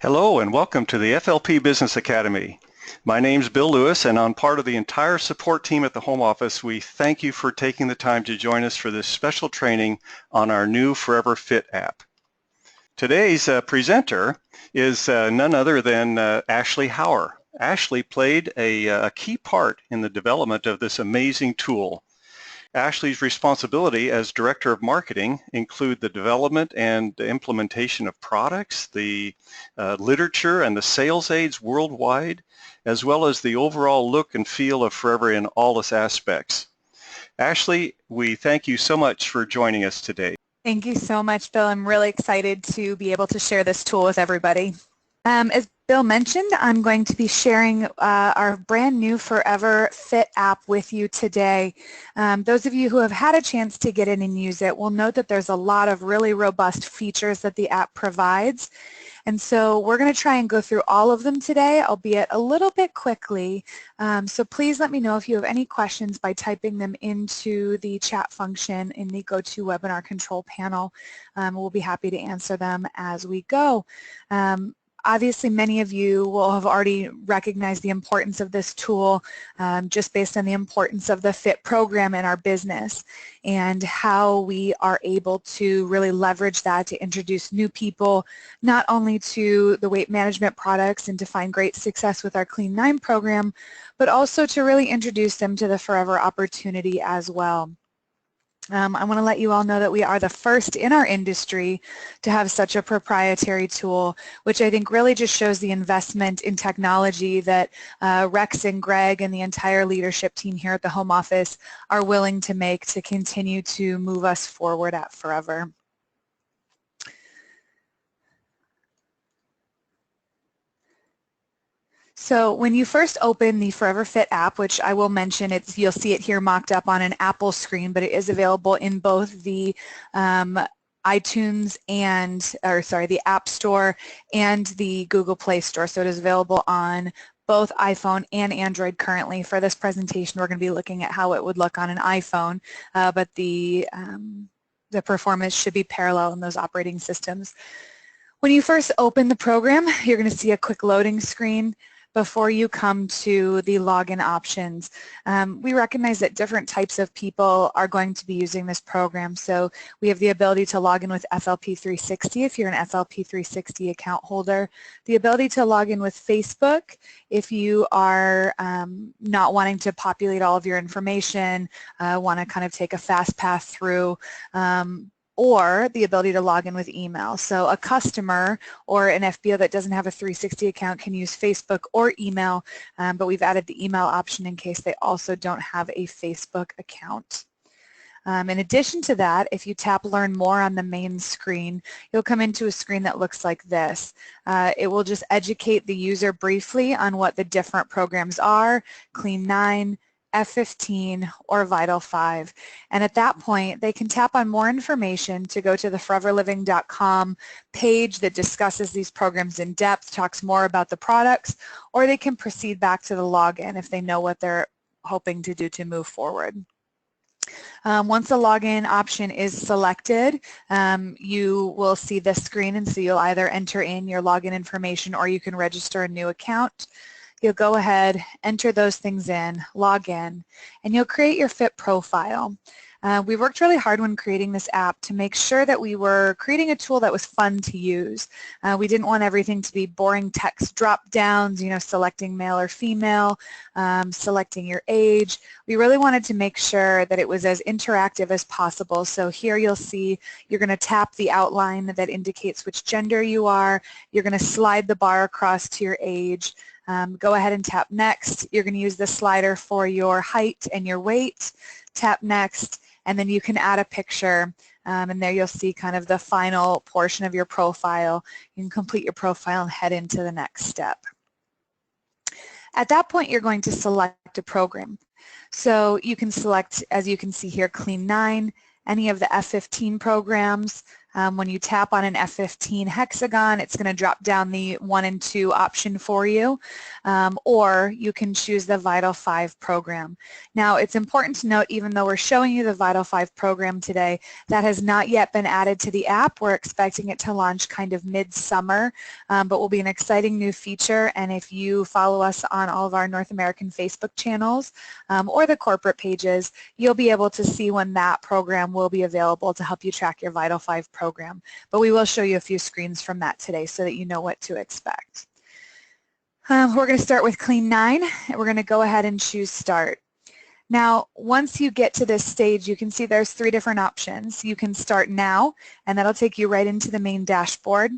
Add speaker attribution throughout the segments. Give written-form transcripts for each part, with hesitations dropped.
Speaker 1: Hello and welcome to the FLP Business Academy. My name's Bill Lewis, and on part of the entire support team at the Home Office, we thank you for taking the time to join us for this special training on our new Forever Fit app. Today's presenter is none other than Ashley Hauer. Ashley played a key part in the development of this amazing tool. Ashley's responsibility as Director of Marketing include the development and the implementation of products, the literature and the sales aids worldwide, as well as the overall look and feel of Forever in all its aspects. Ashley, we thank you so much for joining us today.
Speaker 2: Thank you so much, Bill. I'm really excited to be able to share this tool with everybody. As Bill mentioned, I'm going to be sharing our brand new Forever Fit app with you today. Those of you who have had a chance to get in and use it will note that there's a lot of really robust features that the app provides. And so we're going to try and go through all of them today, albeit a little bit quickly. So please let me know if you have any questions by typing them into the chat function in the GoToWebinar control panel. We'll be happy to answer them as we go. Obviously, many of you will have already recognized the importance of this tool just based on the importance of the FIT program in our business and how we are able to really leverage that to introduce new people not only to the weight management products and to find great success with our Clean 9 program, but also to really introduce them to the Forever opportunity as well. I want to let you all know that we are the first in our industry to have such a proprietary tool, which I think really just shows the investment in technology that Rex and Greg and the entire leadership team here at the Home Office are willing to make to continue to move us forward at Forever. So when you first open the Forever Fit app, which I will mention, you'll see it here mocked up on an Apple screen, but it is available in both the iTunes the App Store and the Google Play Store. So it is available on both iPhone and Android currently. For this presentation, we're going to be looking at how it would look on an iPhone, but the performance should be parallel in those operating systems. When you first open the program, you're going to see a quick loading screen before you come to the login options. We recognize that different types of people are going to be using this program, so we have the ability to log in with FLP 360 if you're an FLP 360 account holder, the ability to log in with Facebook if you are not wanting to populate all of your information, want to kind of take a fast path through, or the ability to log in with email. So a customer or an FBO that doesn't have a 360 account can use Facebook or email, but we've added the email option in case they also don't have a Facebook account. In addition to that, if you tap Learn More on the main screen, you'll come into a screen that looks like this. It will just educate the user briefly on what the different programs are, Clean 9, F15 or Vital 5, and at that point they can tap on more information to go to the foreverliving.com page that discusses these programs in depth, talks more about the products, or they can proceed back to the login if they know what they're hoping to do to move forward. Once the login option is selected, you will see this screen, and so you'll either enter in your login information or you can register a new account. You'll go ahead, enter those things in, log in, and you'll create your FIT profile. We worked really hard when creating this app to make sure that we were creating a tool that was fun to use. We didn't want everything to be boring text drop downs, selecting male or female, selecting your age. We really wanted to make sure that it was as interactive as possible. So here you'll see you're going to tap the outline that indicates which gender you are. You're going to slide the bar across to your age. Go ahead and tap Next. You're going to use the slider for your height and your weight. Tap Next, and then you can add a picture, and there you'll see kind of the final portion of your profile. You can complete your profile and head into the next step. At that point, you're going to select a program. So you can select, as you can see here, Clean 9, any of the F15 programs, When you tap on an F15 hexagon, it's going to drop down the 1 and 2 option for you, or you can choose the Vital 5 program. Now, it's important to note, even though we're showing you the Vital 5 program today, that has not yet been added to the app. We're expecting it to launch kind of mid-summer, but will be an exciting new feature. And if you follow us on all of our North American Facebook channels or the corporate pages, you'll be able to see when that program will be available to help you track your Vital 5 program. But we will show you a few screens from that today so that you know what to expect. We're going to start with Clean 9, and we're going to go ahead and choose Start. Now, once you get to this stage, you can see there's 3 different options. You can start now, and that'll take you right into the main dashboard.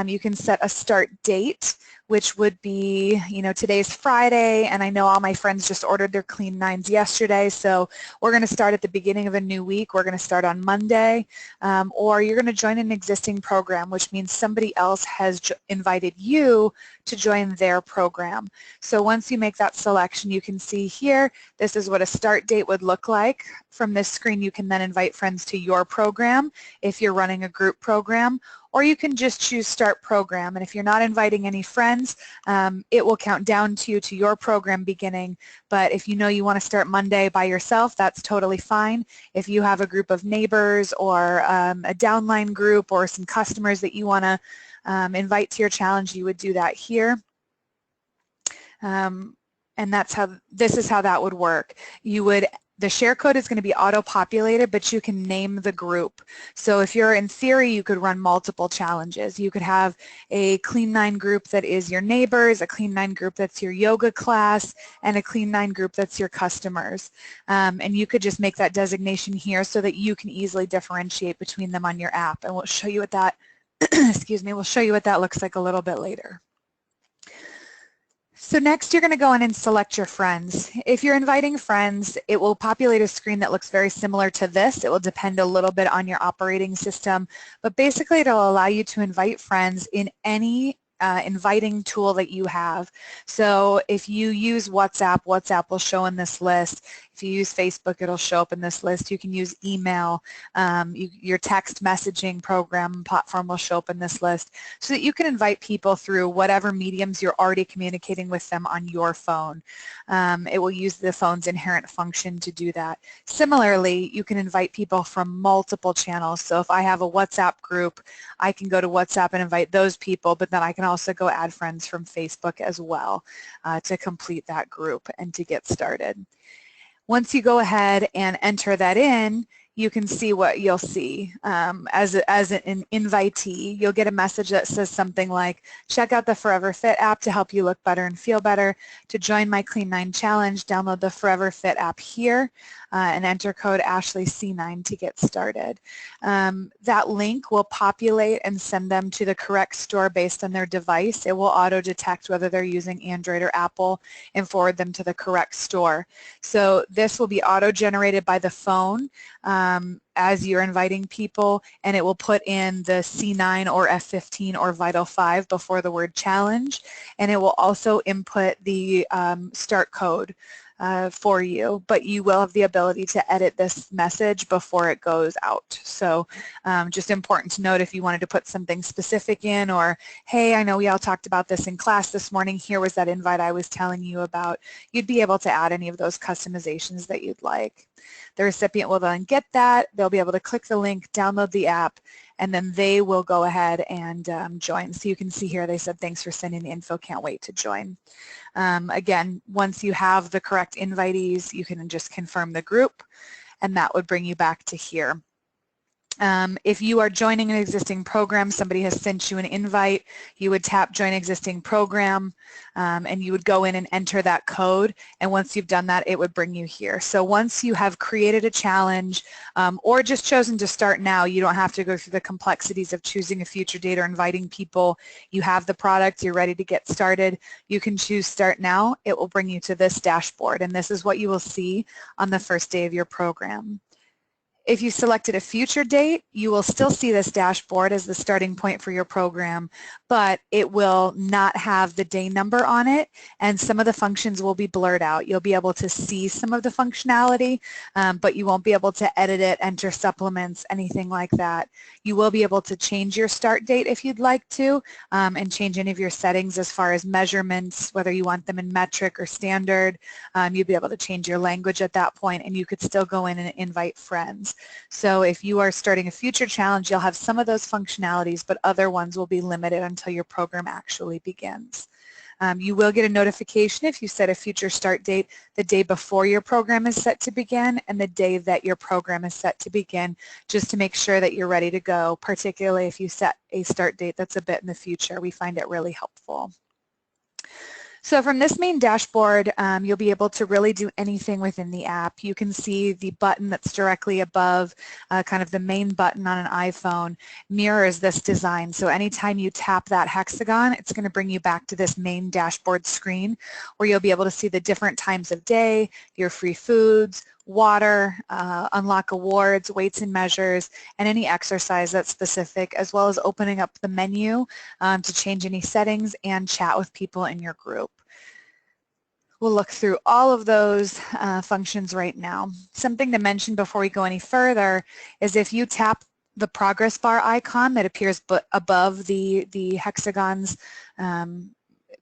Speaker 2: You can set a start date, which would be, today's Friday, and I know all my friends just ordered their Clean 9s yesterday, so we're going to start at the beginning of a new week. We're going to start on Monday, or you're going to join an existing program, which means somebody else has invited you to join their program. So once you make that selection, you can see here, this is what a start date would look like. From this screen, you can then invite friends to your program if you're running a group program, or you can just choose Start Program. And if you're not inviting any friends, it will count down to your program beginning. But if you know you want to start Monday by yourself, that's totally fine. If you have a group of neighbors or a downline group or some customers that you want to invite to your challenge, you would do that here. And this is how that would work. The share code is going to be auto-populated, but you can name the group. So if you're in theory, you could run multiple challenges. You could have a Clean 9 group that is your neighbors, a Clean 9 group that's your yoga class, and a Clean 9 group that's your customers. And you could just make that designation here so that you can easily differentiate between them on your app. And we'll show you what that, excuse me, we'll show you what that looks like a little bit later. So next you're going to go in and select your friends. If you're inviting friends, it will populate a screen that looks very similar to this. It will depend a little bit on your operating system, but basically it'll allow you to invite friends in any inviting tool that you have. So if you use WhatsApp, WhatsApp will show in this list. If you use Facebook, it'll show up in this list. You can use email. Your text messaging program platform will show up in this list so that you can invite people through whatever mediums you're already communicating with them on your phone. It will use the phone's inherent function to do that. Similarly, you can invite people from multiple channels. So if I have a WhatsApp group, I can go to WhatsApp and invite those people, but then I can also go add friends from Facebook as well to complete that group and to get started. Once you go ahead and enter that in, you can see what you'll see. As an invitee, you'll get a message that says something like, check out the Forever Fit app to help you look better and feel better. To join my Clean 9 challenge, download the Forever Fit app here and enter code AshleyC9 to get started. That link will populate and send them to the correct store based on their device. It will auto-detect whether they're using Android or Apple and forward them to the correct store. So this will be auto-generated by the phone as you're inviting people, and it will put in the C9 or F15 or Vital 5 before the word challenge, and it will also input the start code for you, but you will have the ability to edit this message before it goes out. So just important to note, if you wanted to put something specific in, or hey, I know we all talked about this in class this morning, here was that invite I was telling you about, you'd be able to add any of those customizations that you'd like. The recipient will then get that, they'll be able to click the link, download the app, and then they will go ahead and join. So you can see here they said, thanks for sending the info, can't wait to join. Again, once you have the correct invitees, you can just confirm the group, and that would bring you back to here. If you are joining an existing program, somebody has sent you an invite, you would tap Join Existing Program, and you would go in and enter that code, and once you've done that, it would bring you here. So once you have created a challenge or just chosen to start now, you don't have to go through the complexities of choosing a future date or inviting people. You have the product, you're ready to get started, you can choose Start Now. It will bring you to this dashboard, and this is what you will see on the first day of your program. If you selected a future date, you will still see this dashboard as the starting point for your program, but it will not have the day number on it, and some of the functions will be blurred out. You'll be able to see some of the functionality, but you won't be able to edit it, enter supplements, anything like that. You will be able to change your start date if you'd like to, and change any of your settings as far as measurements, whether you want them in metric or standard. You'll be able to change your language at that point, and you could still go in and invite friends. So if you are starting a future challenge, you'll have some of those functionalities, but other ones will be limited until your program actually begins. You will get a notification if you set a future start date the day before your program is set to begin and the day that your program is set to begin, just to make sure that you're ready to go, particularly if you set a start date that's a bit in the future. We find it really helpful. So from this main dashboard, you'll be able to really do anything within the app. You can see the button that's directly above, kind of the main button on an iPhone, mirrors this design. So anytime you tap that hexagon, it's going to bring you back to this main dashboard screen where you'll be able to see the different times of day, your free foods, water, unlock awards, weights and measures, and any exercise that's specific, as well as opening up the menu to change any settings and chat with people in your group. We'll look through all of those functions right now. Something to mention before we go any further is if you tap the progress bar icon that appears above the hexagons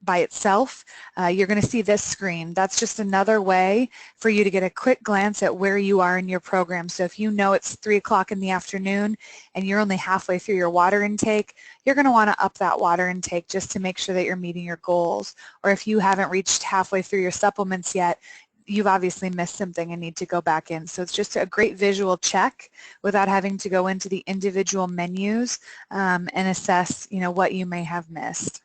Speaker 2: by itself, you're going to see this screen. That's just another way for you to get a quick glance at where you are in your program. So if you know it's 3 o'clock in the afternoon and you're only halfway through your water intake, you're going to want to up that water intake just to make sure that you're meeting your goals. Or if you haven't reached halfway through your supplements yet, you've obviously missed something and need to go back in. So it's just a great visual check without having to go into the individual menus and assess, what you may have missed.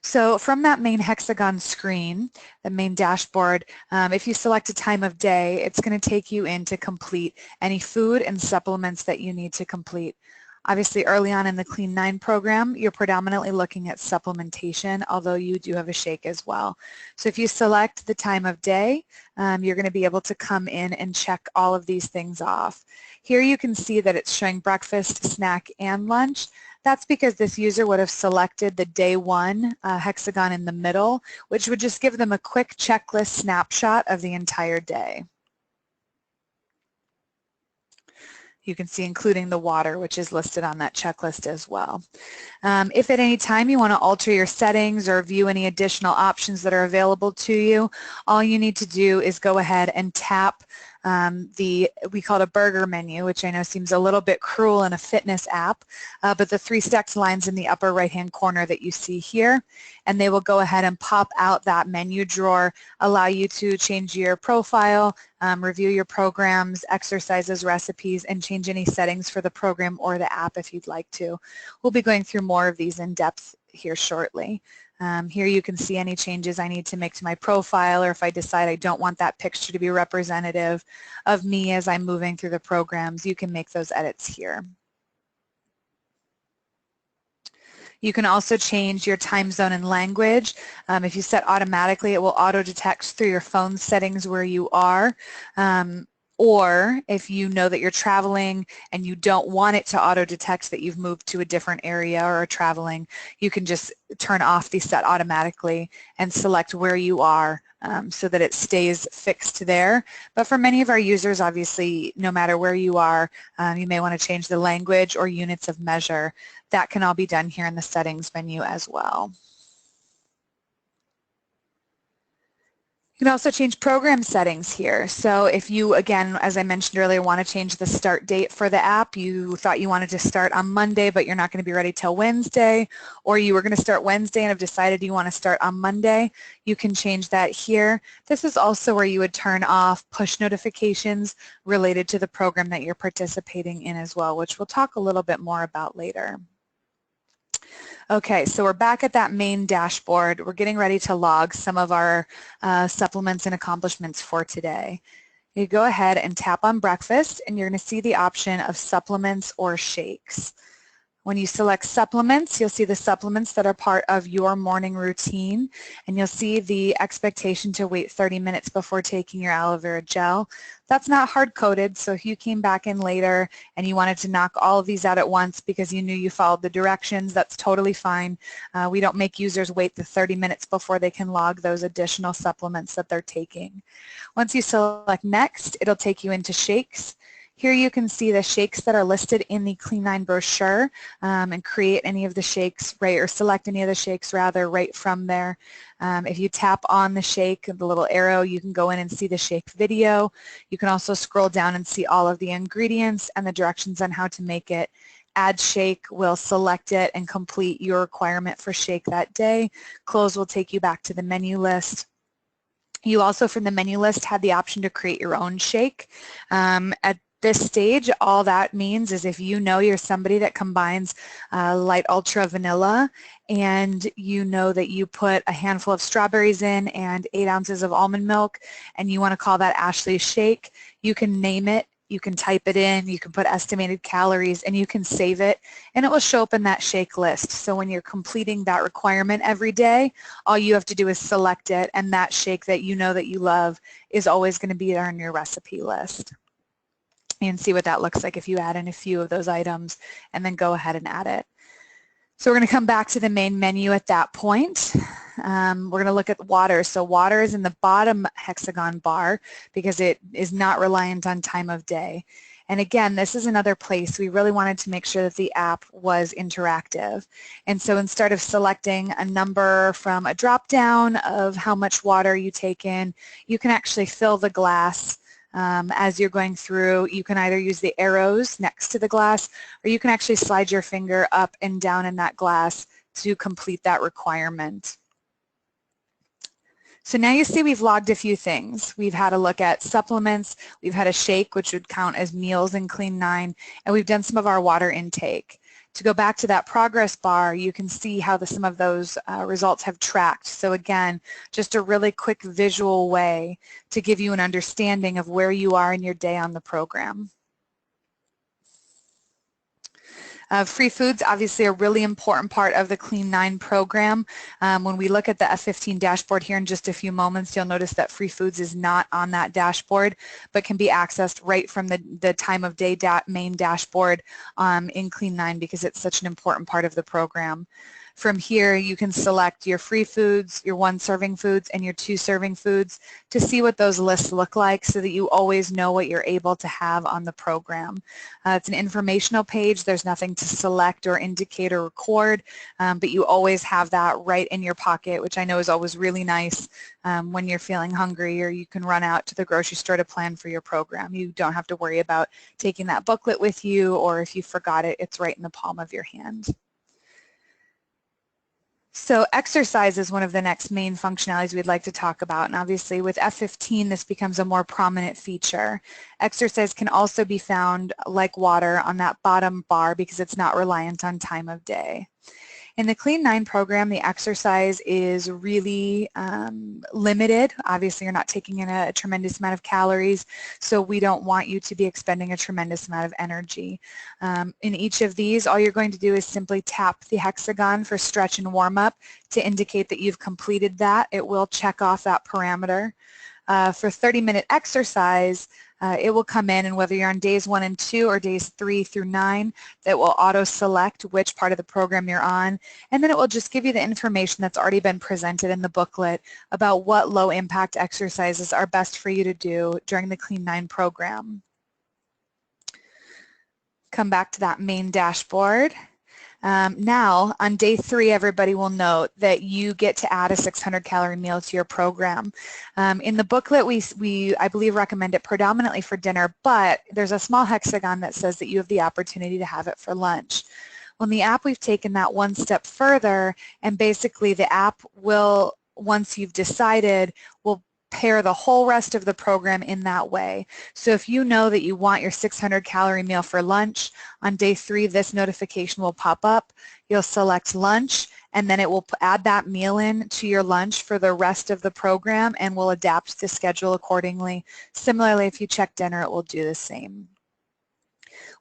Speaker 2: So from that main hexagon screen, the main dashboard, if you select a time of day, it's going to take you in to complete any food and supplements that you need to complete. Obviously, early on in the Clean 9 program, you're predominantly looking at supplementation, although you do have a shake as well. So if you select the time of day, you're going to be able to come in and check all of these things off. Here you can see that it's showing breakfast, snack, and lunch. That's because this user would have selected the day 1 hexagon in the middle, which would just give them a quick checklist snapshot of the entire day. You can see including the water, which is listed on that checklist as well. If at any time you want to alter your settings or view any additional options that are available to you, all you need to do is go ahead and tap we call it a burger menu, which I know seems a little bit cruel in a fitness app, but the 3 stacked lines in the upper right-hand corner that you see here, and they will go ahead and pop out that menu drawer, allow you to change your profile, review your programs, exercises, recipes, and change any settings for the program or the app if you'd like to. We'll be going through more of these in depth here shortly. Here you can see any changes I need to make to my profile, or if I decide I don't want that picture to be representative of me as I'm moving through the programs, you can make those edits here. You can also change your time zone and language. If you set automatically, it will auto-detect through your phone settings where you are. Or if you know that you're traveling and you don't want it to auto-detect that you've moved to a different area or are traveling, you can just turn off the set automatically and select where you are so that it stays fixed there. But for many of our users, obviously, no matter where you are, you may want to change the language or units of measure. That can all be done here in the settings menu as well. You can also change program settings here. So if you, again, as I mentioned earlier, want to change the start date for the app, you thought you wanted to start on Monday, but you're not going to be ready till Wednesday, or you were going to start Wednesday and have decided you want to start on Monday, you can change that here. This is also where you would turn off push notifications related to the program that you're participating in as well, which we'll talk a little bit more about later. Okay, so we're back at that main dashboard. We're getting ready to log some of our supplements and accomplishments for today. You go ahead and tap on breakfast, and you're going to see the option of supplements or shakes. When you select supplements, you'll see the supplements that are part of your morning routine, and you'll see the expectation to wait 30 minutes before taking your aloe vera gel. That's not hard-coded, so if you came back in later and you wanted to knock all of these out at once because you knew you followed the directions, that's totally fine. We don't make users wait the 30 minutes before they can log those additional supplements that they're taking. Once you select next, it'll take you into shakes. Here you can see the shakes that are listed in the Clean9 brochure and create any of the shakes, right, or select any of the shakes rather right from there. If you tap on the shake, the little arrow, you can go in and see the shake video. You can also scroll down and see all of the ingredients and the directions on how to make it. Add shake will select it and complete your requirement for shake that day. Close will take you back to the menu list. You also, from the menu list, had the option to create your own shake. At this stage, all that means is if you know you're somebody that combines light ultra vanilla and you know that you put a handful of strawberries in and 8 ounces of almond milk and you want to call that Ashley's shake, you can name it, you can type it in, you can put estimated calories, and you can save it, and it will show up in that shake list. So when you're completing that requirement every day, all you have to do is select it, and that shake that you know that you love is always going to be there on your recipe list. And see what that looks like if you add in a few of those items and then go ahead and add it. So we're going to come back to the main menu at that point. We're going to look at water. So water is in the bottom hexagon bar because it is not reliant on time of day. And again, this is another place we really wanted to make sure that the app was interactive. And so instead of selecting a number from a drop-down of how much water you take in, you can actually fill the glass as you're going through. You can either use the arrows next to the glass, or you can actually slide your finger up and down in that glass to complete that requirement. So now you see we've logged a few things. We've had a look at supplements, we've had a shake, which would count as meals in Clean9, and we've done some of our water intake. To go back to that progress bar, you can see how some of those results have tracked. So again, just a really quick visual way to give you an understanding of where you are in your day on the program. Free foods, obviously a really important part of the Clean9 program. When we look at the F15 dashboard here in just a few moments, you'll notice that free foods is not on that dashboard, but can be accessed right from the time of day main dashboard in Clean9 because it's such an important part of the program. From here, you can select your free foods, your 1 serving foods, and your 2 serving foods to see what those lists look like so that you always know what you're able to have on the program. It's an informational page. There's nothing to select or indicate or record, but you always have that right in your pocket, which I know is always really nice when you're feeling hungry or you can run out to the grocery store to plan for your program. You don't have to worry about taking that booklet with you, or if you forgot it, it's right in the palm of your hand. So exercise is one of the next main functionalities we'd like to talk about, and obviously with F15 this becomes a more prominent feature. Exercise can also be found, like water, on that bottom bar because it's not reliant on time of day. In the Clean9 program, the exercise is really limited. Obviously, you're not taking in a tremendous amount of calories, so we don't want you to be expending a tremendous amount of energy. In each of these, all you're going to do is simply tap the hexagon for stretch and warm up to indicate that you've completed that. It will check off that parameter. For 30-minute exercise, it will come in, and whether you're on days 1 and 2 or days 3 through 9, that will auto-select which part of the program you're on, and then it will just give you the information that's already been presented in the booklet about what low-impact exercises are best for you to do during the Clean9 program. Come back to that main dashboard. Now, on day 3, everybody will note that you get to add a 600-calorie meal to your program. In the booklet, we I believe, recommend it predominantly for dinner, but there's a small hexagon that says that you have the opportunity to have it for lunch. Well, in the app, we've taken that one step further, and basically the app will, once you've decided, will pair the whole rest of the program in that way. So if you know that you want your 600-calorie meal for lunch, on day 3 this notification will pop up. You'll select lunch, and then it will add that meal in to your lunch for the rest of the program and will adapt the schedule accordingly. Similarly, if you check dinner, it will do the same.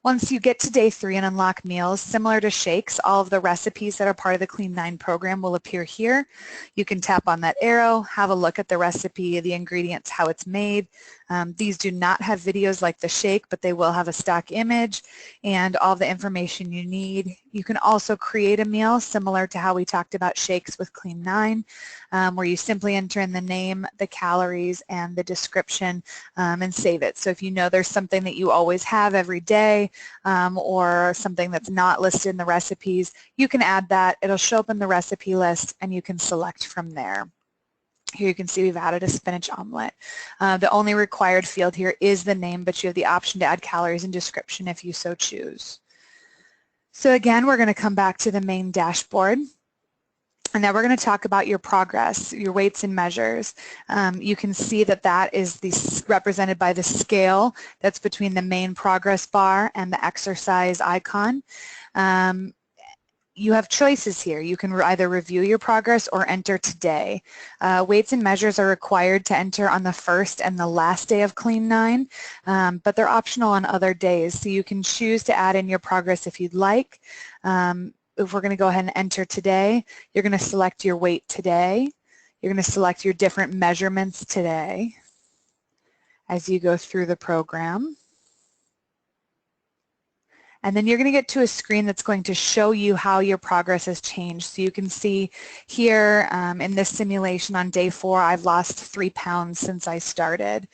Speaker 2: Once you get to day 3 and unlock meals, similar to shakes, all of the recipes that are part of the Clean 9 program will appear here. You can tap on that arrow, have a look at the recipe, the ingredients, how it's made. These do not have videos like the shake, but they will have a stock image and all the information you need. You can also create a meal similar to how we talked about shakes with Clean 9, where you simply enter in the name, the calories, and the description and save it. So if you know there's something that you always have every day or something that's not listed in the recipes, you can add that. It'll show up in the recipe list and you can select from there. Here you can see we've added a spinach omelet. The only required field here is the name, but you have the option to add calories and description if you so choose. So again, we're going to come back to the main dashboard. And now we're going to talk about your progress, your weights and measures. You can see that that is represented by the scale that's between the main progress bar and the exercise icon. You have choices here. You can either review your progress or enter today. Weights and measures are required to enter on the first and the last day of Clean 9, but they're optional on other days. So you can choose to add in your progress if you'd like. If we're going to go ahead and enter today, you're going to select your weight today. You're going to select your different measurements today as you go through the program. And then you're going to get to a screen that's going to show you how your progress has changed. So you can see here in this simulation on day 4, I've lost 3 pounds since I started.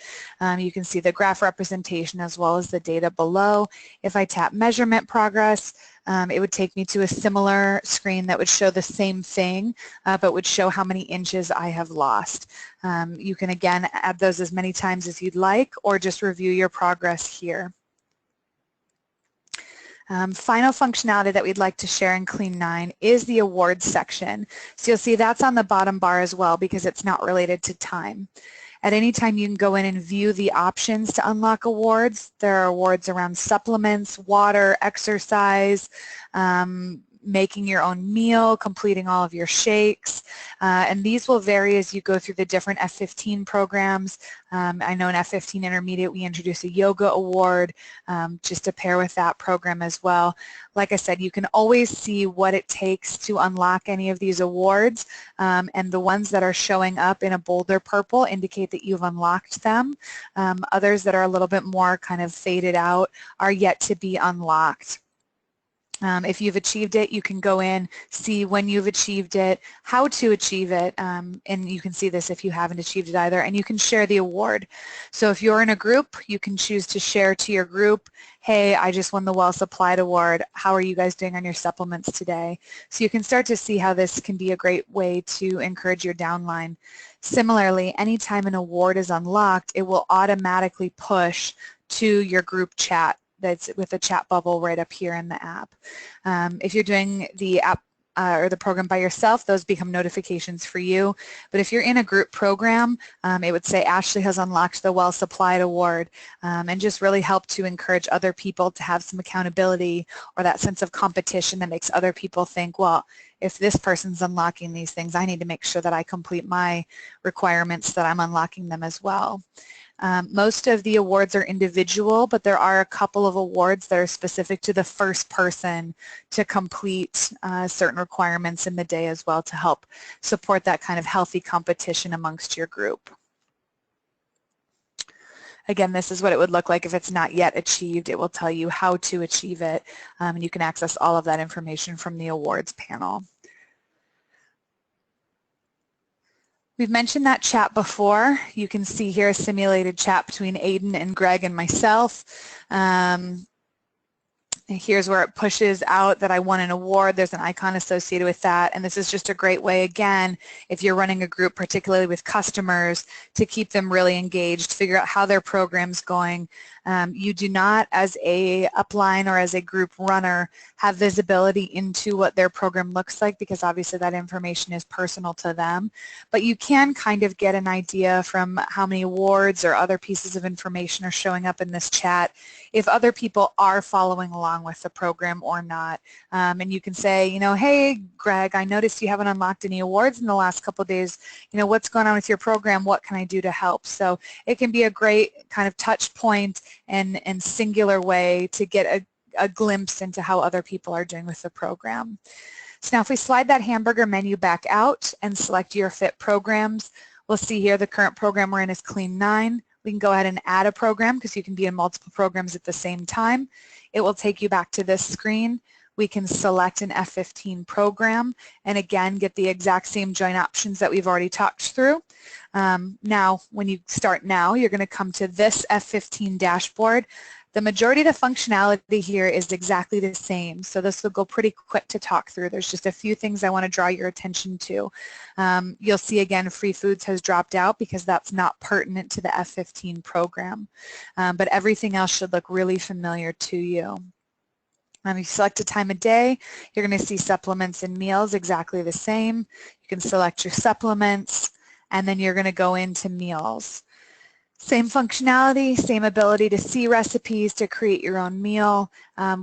Speaker 2: You can see the graph representation as well as the data below. If I tap measurement progress, it would take me to a similar screen that would show the same thing, but would show how many inches I have lost. You can again add those as many times as you'd like or just review your progress here. Final functionality that we'd like to share in Clean 9 is the awards section. So you'll see that's on the bottom bar as well because it's not related to time. At any time you can go in and view the options to unlock awards. There are awards around supplements, water, exercise, making your own meal, completing all of your shakes, and these will vary as you go through the different F15 programs. I know in F15 Intermediate we introduced a yoga award just to pair with that program as well. Like I said, you can always see what it takes to unlock any of these awards, and the ones that are showing up in a bolder purple indicate that you've unlocked them. Others that are a little bit more kind of faded out are yet to be unlocked. If you've achieved it, you can go in, see when you've achieved it, how to achieve it, and you can see this if you haven't achieved it either, and you can share the award. So if you're in a group, you can choose to share to your group, hey, I just won the Well Supplied Award, how are you guys doing on your supplements today? So you can start to see how this can be a great way to encourage your downline. Similarly, anytime an award is unlocked, it will automatically push to your group chat. That's with a chat bubble right up here in the app. If you're doing the app or the program by yourself, those become notifications for you. But if you're in a group program, it would say Ashley has unlocked the Well Supplied Award, and just really help to encourage other people to have some accountability or that sense of competition that makes other people think, well, if this person's unlocking these things, I need to make sure that I complete my requirements, that I'm unlocking them as well. Most of the awards are individual, but there are a couple of awards that are specific to the first person to complete certain requirements in the day as well to help support that kind of healthy competition amongst your group. Again, this is what it would look like if it's not yet achieved. It will tell you how to achieve it, and you can access all of that information from the awards panel. We've mentioned that chat before. You can see here a simulated chat between Aiden and Greg and myself. Here's where it pushes out that I won an award. There's an icon associated with that, and this is just a great way, again, if you're running a group, particularly with customers, to keep them really engaged, figure out how their program's going. You do not, as a upline or as a group runner, have visibility into what their program looks like because obviously that information is personal to them, but you can kind of get an idea from how many awards or other pieces of information are showing up in this chat if other people are following along along with the program or not. And you can say, you know, hey, Greg, I noticed you haven't unlocked any awards in the last couple of days. You know, what's going on with your program? What can I do to help? So it can be a great kind of touch point and singular way to get a glimpse into how other people are doing with the program. So now if we slide that hamburger menu back out and select your fit programs, we'll see here the current program we're in is Clean 9. We can go ahead and add a program because you can be in multiple programs at the same time. It will take you back to this screen. We can select an F15 program and again get the exact same join options that we've already talked through. Now, when you start now, you're going to come to this F15 dashboard. The majority of the functionality here is exactly the same, so this will go pretty quick to talk through. There's just a few things I want to draw your attention to. You'll see again free foods has dropped out because that's not pertinent to the F15 program, but everything else should look really familiar to you. If you select a time of day, you're going to see supplements and meals exactly the same. You can select your supplements and then you're going to go into meals. Same functionality, same ability to see recipes, to create your own meal.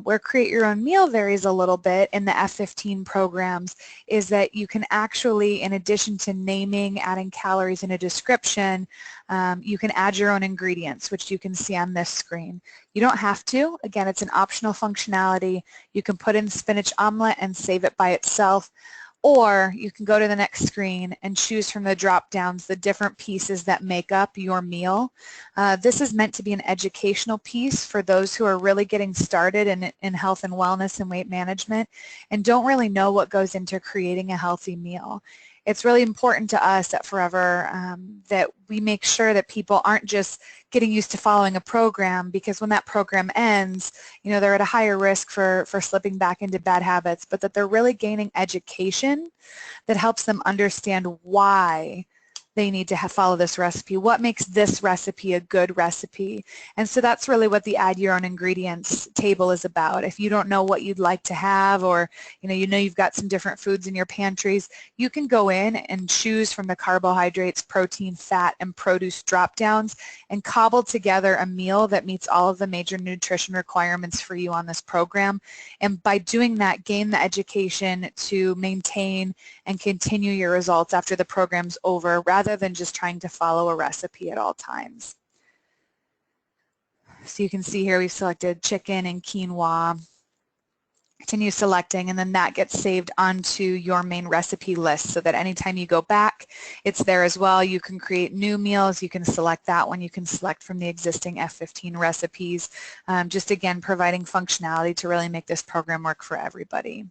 Speaker 2: Where create your own meal varies a little bit in the F15 programs is that you can actually, in addition to naming, adding calories in a description, you can add your own ingredients, which you can see on this screen. You don't have to. Again, it's an optional functionality. You can put in spinach omelet and save it by itself. Or you can go to the next screen and choose from the drop-downs the different pieces that make up your meal. This is meant to be an educational piece for those who are really getting started in health and wellness and weight management and don't really know what goes into creating a healthy meal. It's really important to us at Forever that we make sure that people aren't just getting used to following a program, because when that program ends, you know, they're at a higher risk for slipping back into bad habits, but that they're really gaining education that helps them understand why they need to follow this recipe. What makes this recipe a good recipe? And so that's really what the add your own ingredients table is about. If you don't know what you'd like to have, or you know you've got some different foods in your pantries, you can go in and choose from the carbohydrates, protein, fat, and produce drop-downs and cobble together a meal that meets all of the major nutrition requirements for you on this program. And by doing that, gain the education to maintain and continue your results after the program's over, rather than just trying to follow a recipe at all times. So you can see here we've selected chicken and quinoa. Continue selecting, and then that gets saved onto your main recipe list so that anytime you go back, it's there as well. You can create new meals. You can select that one. You can select from the existing F15 recipes, just again providing functionality to really make this program work for everybody.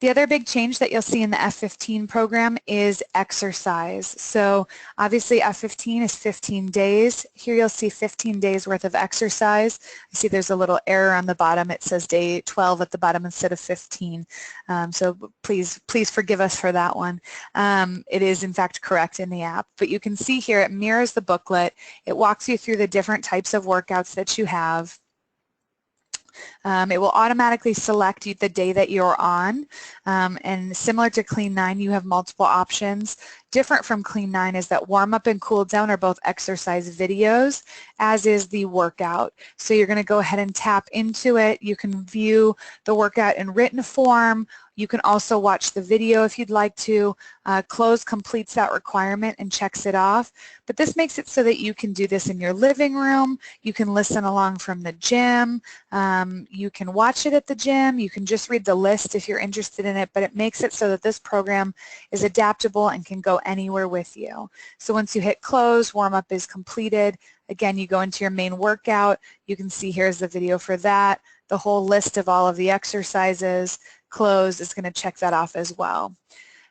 Speaker 2: The other big change that you'll see in the F15 program is exercise. So obviously F15 is 15 days. Here you'll see 15 days worth of exercise. I see there's a little error on the bottom. It says day 12 at the bottom instead of 15. So please forgive us for that one. It is in fact correct in the app. But you can see here it mirrors the booklet. It walks you through the different types of workouts that you have. It will automatically select the day that you're on, and similar to Clean 9, you have multiple options. Different from Clean 9 is that warm up and cool down are both exercise videos, as is the workout. So you're going to go ahead and tap into it. You can view the workout in written form. You can also watch the video if you'd like to. Close completes that requirement and checks it off. But this makes it so that you can do this in your living room. You can listen along from the gym. You can watch it at the gym. You can just read the list if you're interested in it, but it makes it so that this program is adaptable and can go anywhere with you. So once you hit close, warm-up is completed. Again, you go into your main workout. You can see here's the video for that, the whole list of all of the exercises. Close is going to check that off as well.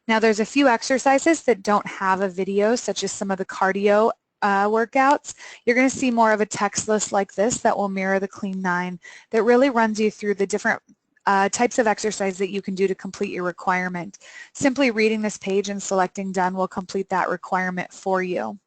Speaker 2: Now there's a few exercises that don't have a video, such as some of the cardio workouts. You're going to see more of a text list like this that will mirror the Clean 9 that really runs you through the different types of exercise that you can do to complete your requirement. Simply reading this page and selecting done will complete that requirement for you.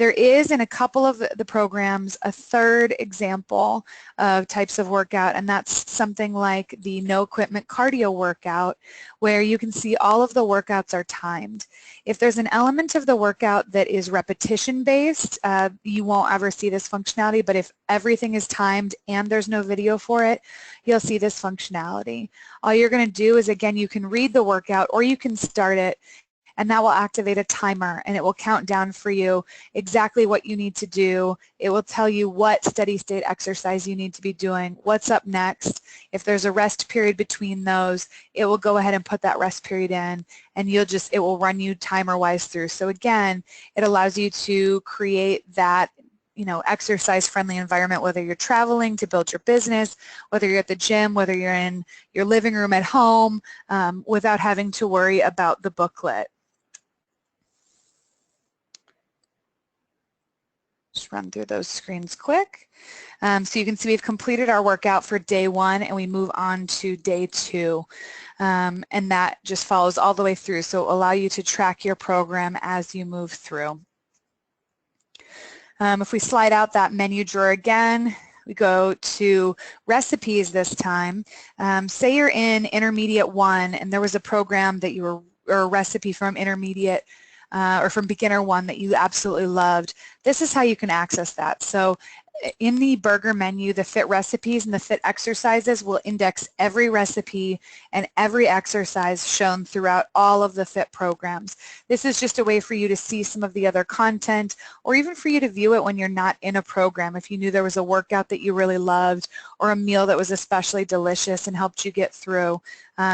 Speaker 2: There is in a couple of the programs a third example of types of workout, and that's something like the no equipment cardio workout, where you can see all of the workouts are timed. If there's an element of the workout that is repetition based, you won't ever see this functionality, but if everything is timed and there's no video for it, you'll see this functionality. All you're going to do is, again, you can read the workout or you can start it, and that will activate a timer, and it will count down for you exactly what you need to do. It will tell you what steady state exercise you need to be doing, what's up next. If there's a rest period between those, it will go ahead and put that rest period in, and it will run you timer wise through. So again, it allows you to create that exercise-friendly environment, whether you're traveling to build your business, whether you're at the gym, whether you're in your living room at home, without having to worry about the booklet. Just run through those screens quick. So you can see we've completed our workout for day 1, and we move on to day 2. And that just follows all the way through, so it will allow you to track your program as you move through. If we slide out that menu drawer again, we go to recipes this time. Say you're in Intermediate 1 and there was a program that you were, or a recipe from Intermediate or from Beginner 1 that you absolutely loved. This is how you can access that. So in the burger menu, the fit recipes and the fit exercises will index every recipe and every exercise shown throughout all of the fit programs. This is just a way for you to see some of the other content, or even for you to view it when you're not in a program. If you knew there was a workout that you really loved or a meal that was especially delicious and helped you get through,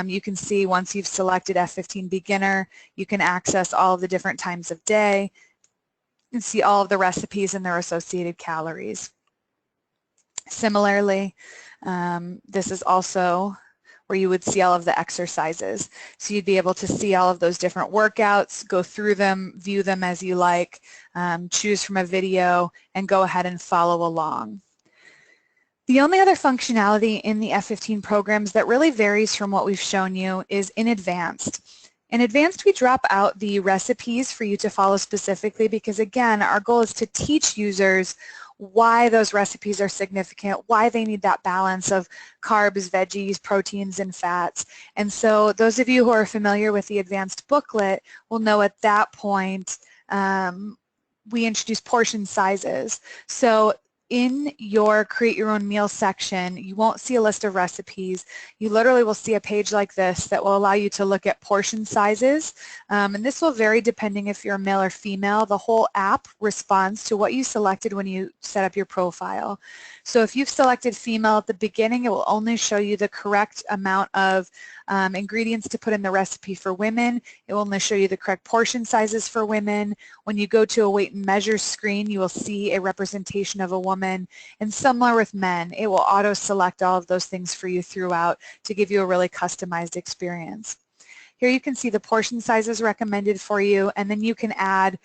Speaker 2: you can see once you've selected F15 Beginner, you can access all of the different times of day. You can see all of the recipes and their associated calories. Similarly, this is also where you would see all of the exercises. So you'd be able to see all of those different workouts, go through them, view them as you like, choose from a video, and go ahead and follow along. The only other functionality in the F15 programs that really varies from what we've shown you is in Advanced. In Advanced, we drop out the recipes for you to follow specifically because, again, our goal is to teach users why those recipes are significant, why they need that balance of carbs, veggies, proteins, and fats. And so those of you who are familiar with the Advanced booklet will know at that point we introduce portion sizes. So in your Create Your Own Meal section, you won't see a list of recipes. You literally will see a page like this that will allow you to look at portion sizes. And this will vary depending if you're a male or female. The whole app responds to what you selected when you set up your profile. So if you've selected female at the beginning, it will only show you the correct amount of ingredients to put in the recipe for women. It will only show you the correct portion sizes for women. When you go to a weight and measure screen, you will see a representation of a woman. And similar with men, it will auto-select all of those things for you throughout to give you a really customized experience. Here you can see the portion sizes recommended for you, and then you can add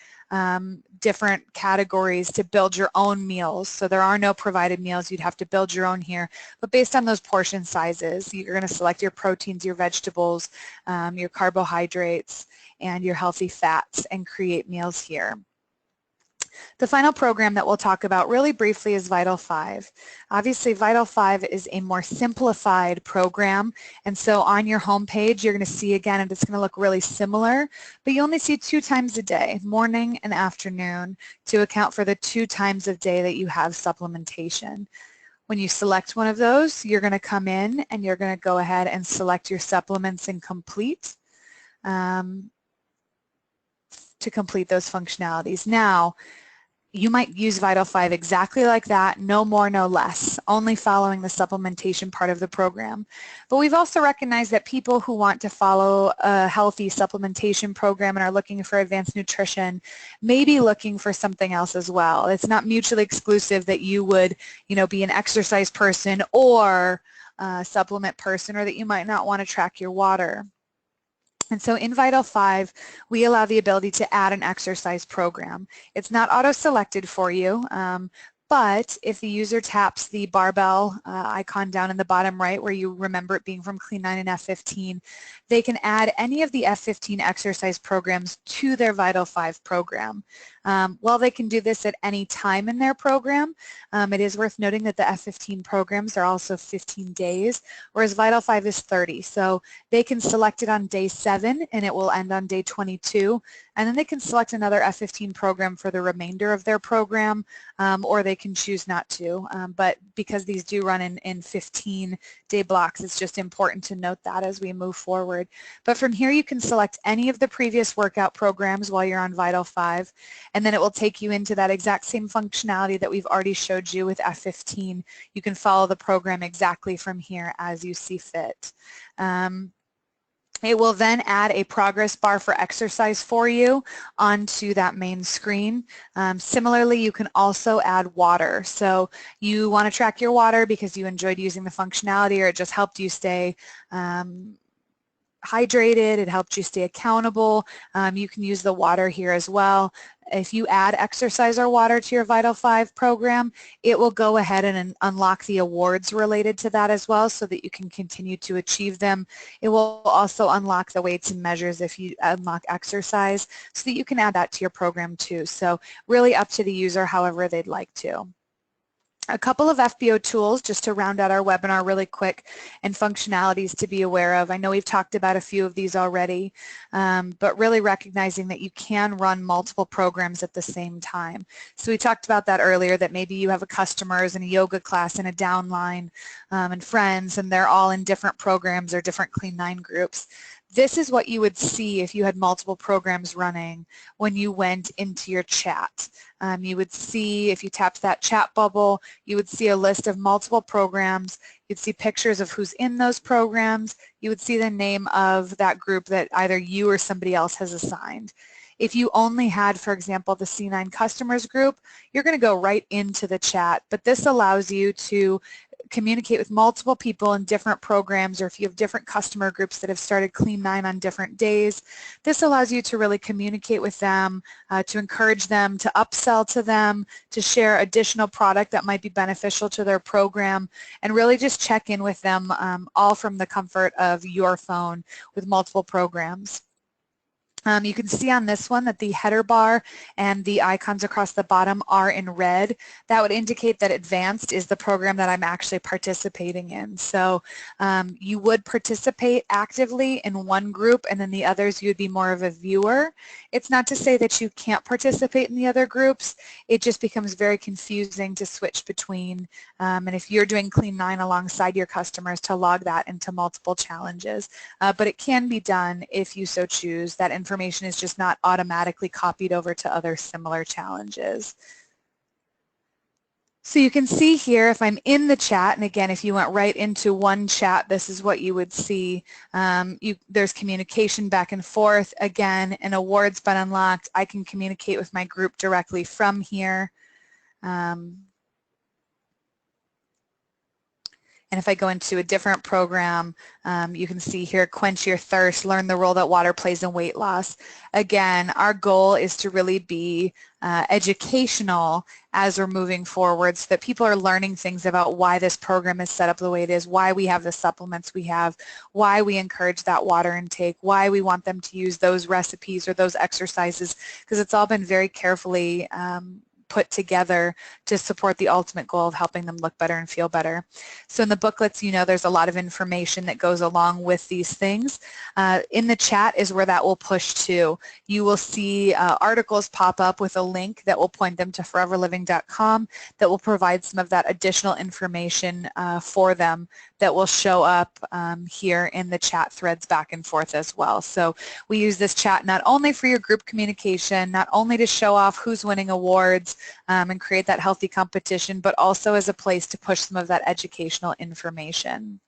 Speaker 2: different categories to build your own meals. So there are no provided meals. You'd have to build your own here. But based on those portion sizes, you're going to select your proteins, your vegetables, your carbohydrates, and your healthy fats and create meals here. The final program that we'll talk about really briefly is Vital 5. Obviously, Vital 5 is a more simplified program, and so on your home page, you're going to see again, and it's going to look really similar, but you only see 2 times a day, morning and afternoon, to account for the 2 times of day that you have supplementation. When you select one of those, you're going to come in and you're going to go ahead and select your supplements and complete to complete those functionalities. Now, you might use Vital 5 exactly like that, no more, no less, only following the supplementation part of the program. But we've also recognized that people who want to follow a healthy supplementation program and are looking for advanced nutrition may be looking for something else as well. It's not mutually exclusive that you would, be an exercise person or a supplement person, or that you might not want to track your water. And so in Vital 5, we allow the ability to add an exercise program. It's not auto-selected for you, But if the user taps the barbell icon down in the bottom right, where you remember it being from Clean 9 and F15, they can add any of the F15 exercise programs to their Vital 5 program. While they can do this at any time in their program, it is worth noting that the F15 programs are also 15 days, whereas Vital 5 is 30. So they can select it on day 7 and it will end on day 22, and then they can select another F15 program for the remainder of their program, or they can choose not to. But because these do run in 15-day blocks, it's just important to note that as we move forward. But from here you can select any of the previous workout programs while you're on Vital 5, and then it will take you into that exact same functionality that we've already showed you with F15. You can follow the program exactly from here as you see fit. It will then add a progress bar for exercise for you onto that main screen. Similarly, you can also add water. So you want to track your water because you enjoyed using the functionality, or it just helped you stay hydrated, it helped you stay accountable. You can use the water here as well. If you add exercise or water to your Vital 5 program, it will go ahead and unlock the awards related to that as well, so that you can continue to achieve them. It will also unlock the weights and measures if you unlock exercise, so that you can add that to your program too. So really up to the user however they'd like to. A couple of FBO tools just to round out our webinar really quick, and functionalities to be aware of. I know we've talked about a few of these already, but really recognizing that you can run multiple programs at the same time. So we talked about that earlier, that maybe you have a customers in a yoga class and a downline and friends, and they're all in different programs or different Clean 9 groups. This is what you would see if you had multiple programs running when you went into your chat. You would see, if you tapped that chat bubble, you would see a list of multiple programs. You'd see pictures of who's in those programs. You would see the name of that group that either you or somebody else has assigned. If you only had, for example, the C9 customers group, you're going to go right into the chat, but this allows you to communicate with multiple people in different programs, or if you have different customer groups that have started Clean 9 on different days, this allows you to really communicate with them, to encourage them, to upsell to them, to share additional product that might be beneficial to their program, and really just check in with them all from the comfort of your phone with multiple programs. You can see on this one that the header bar and the icons across the bottom are in red. That would indicate that advanced is the program that I'm actually participating in. So you would participate actively in one group, and then the others you would be more of a viewer. It's not to say that you can't participate in the other groups. It just becomes very confusing to switch between, and if you're doing Clean 9 alongside your customers, to log that into multiple challenges. But it can be done if you so choose. That information is just not automatically copied over to other similar challenges. So you can see here if I'm in the chat, and again, if you went right into one chat, this is what you would see. There's communication back and forth. Again, an award's been unlocked. I can communicate with my group directly from here. And if I go into a different program, you can see here, quench your thirst, learn the role that water plays in weight loss. Again, our goal is to really be educational as we're moving forward, so that people are learning things about why this program is set up the way it is, why we have the supplements we have, why we encourage that water intake, why we want them to use those recipes or those exercises, because it's all been very carefully put together to support the ultimate goal of helping them look better and feel better. So in the booklets, you know, there's a lot of information that goes along with these things. In the chat is where that will push to. You will see articles pop up with a link that will point them to foreverliving.com that will provide some of that additional information for them that will show up here in the chat threads back and forth as well. So we use this chat not only for your group communication, not only to show off who's winning awards and create that healthy competition, but also as a place to push some of that educational information.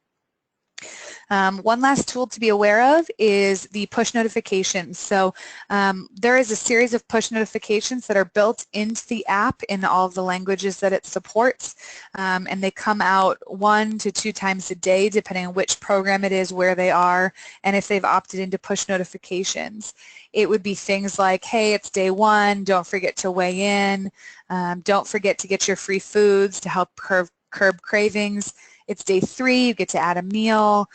Speaker 2: One last tool to be aware of is the push notifications. So there is a series of push notifications that are built into the app in all of the languages that it supports, and they come out 1 to 2 times a day depending on which program it is, where they are, and if they've opted into push notifications. It would be things like, hey, it's day 1, don't forget to weigh in, don't forget to get your free foods to help curb cravings. It's day 3, you get to add a meal,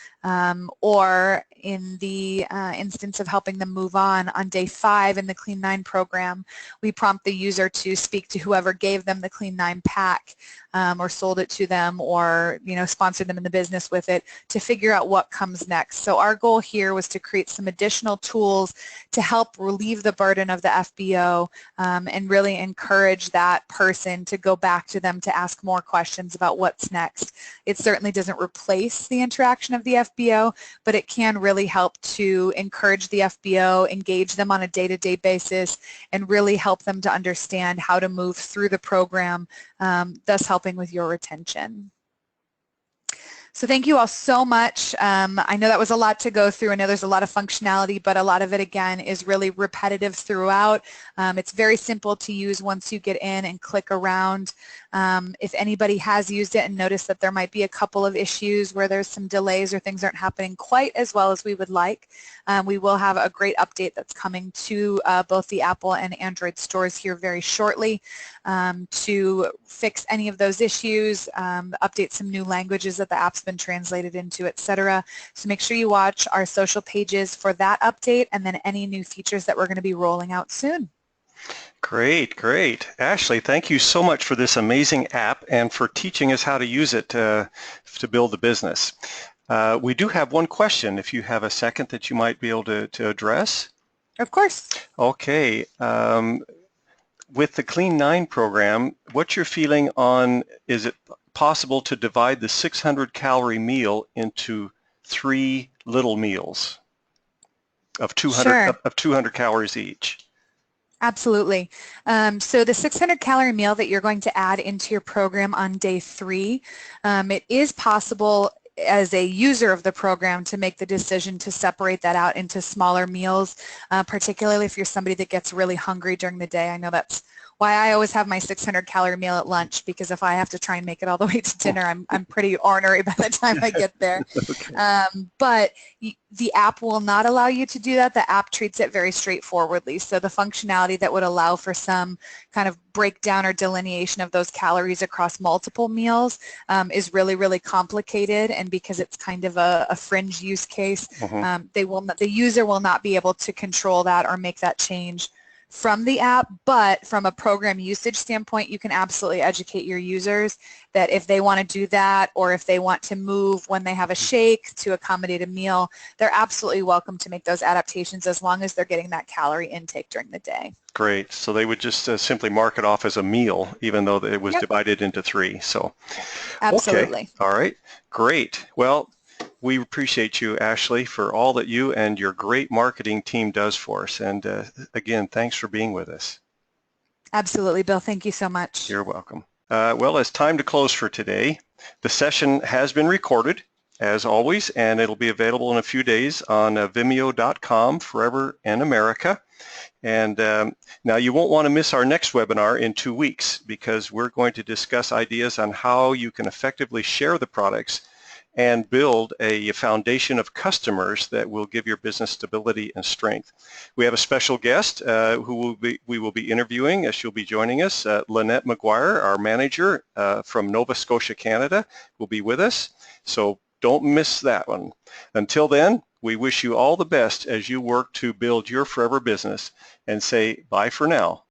Speaker 2: or in the instance of helping them move on day 5 in the Clean 9 program, we prompt the user to speak to whoever gave them the Clean 9 pack or sold it to them, or sponsored them in the business with it, to figure out what comes next. So our goal here was to create some additional tools to help relieve the burden of the FBO and really encourage that person to go back to them to ask more questions about what's next. It certainly doesn't replace the interaction of the FBO, but it can really help to encourage the FBO, engage them on a day-to-day basis, and really help them to understand how to move through the program, thus helping with your retention. So thank you all so much. I know that was a lot to go through. I know there's a lot of functionality, but a lot of it, again, is really repetitive throughout. It's very simple to use once you get in and click around. If anybody has used it and noticed that there might be a couple of issues where there's some delays or things aren't happening quite as well as we would like, we will have a great update that's coming to both the Apple and Android stores here very shortly to fix any of those issues, update some new languages that the app's been translated into, etc. So make sure you watch our social pages for that update and then any new features that we're going to be rolling out soon.
Speaker 1: Great, great. Ashley, thank you so much for this amazing app and for teaching us how to use it to build the business. We do have one question, if you have a second that you might be able to address.
Speaker 2: Of course.
Speaker 1: Okay. With the Clean 9 program, what's your feeling on, is it possible to divide the 600-calorie meal into 3 little meals of 200 calories each?
Speaker 2: Absolutely. So the 600-calorie meal that you're going to add into your program on day 3, it is possible as a user of the program to make the decision to separate that out into smaller meals, particularly if you're somebody that gets really hungry during the day. I know that's why I always have my 600-calorie meal at lunch, because if I have to try and make it all the way to dinner, I'm pretty ornery by the time I get there. Okay. But the app will not allow you to do that. The app treats it very straightforwardly. So the functionality that would allow for some kind of breakdown or delineation of those calories across multiple meals is really, really complicated. And because it's kind of a fringe use case, the user will not be able to control that or make that change from the app. But from a program usage standpoint, you can absolutely educate your users that if they want to do that, or if they want to move when they have a shake to accommodate a meal, they're absolutely welcome to make those adaptations as long as they're getting that calorie intake during the day. Great.
Speaker 1: So they would just simply mark it off as a meal, even though it was divided into 3. So,
Speaker 2: absolutely.
Speaker 1: Okay. All right. Great. Well, we appreciate you, Ashley, for all that you and your great marketing team does for us. And again, thanks for being with us.
Speaker 2: Absolutely, Bill. Thank you so much.
Speaker 1: You're welcome. Well, it's time to close for today. The session has been recorded, as always, and it'll be available in a few days on vimeo.com, Forever in America. And now you won't want to miss our next webinar in 2 weeks, because we're going to discuss ideas on how you can effectively share the products and build a foundation of customers that will give your business stability and strength. We have a special guest who we will be interviewing, as she'll be joining us. Lynette McGuire, our manager from Nova Scotia, Canada, will be with us. So don't miss that one. Until then, we wish you all the best as you work to build your forever business, and say bye for now.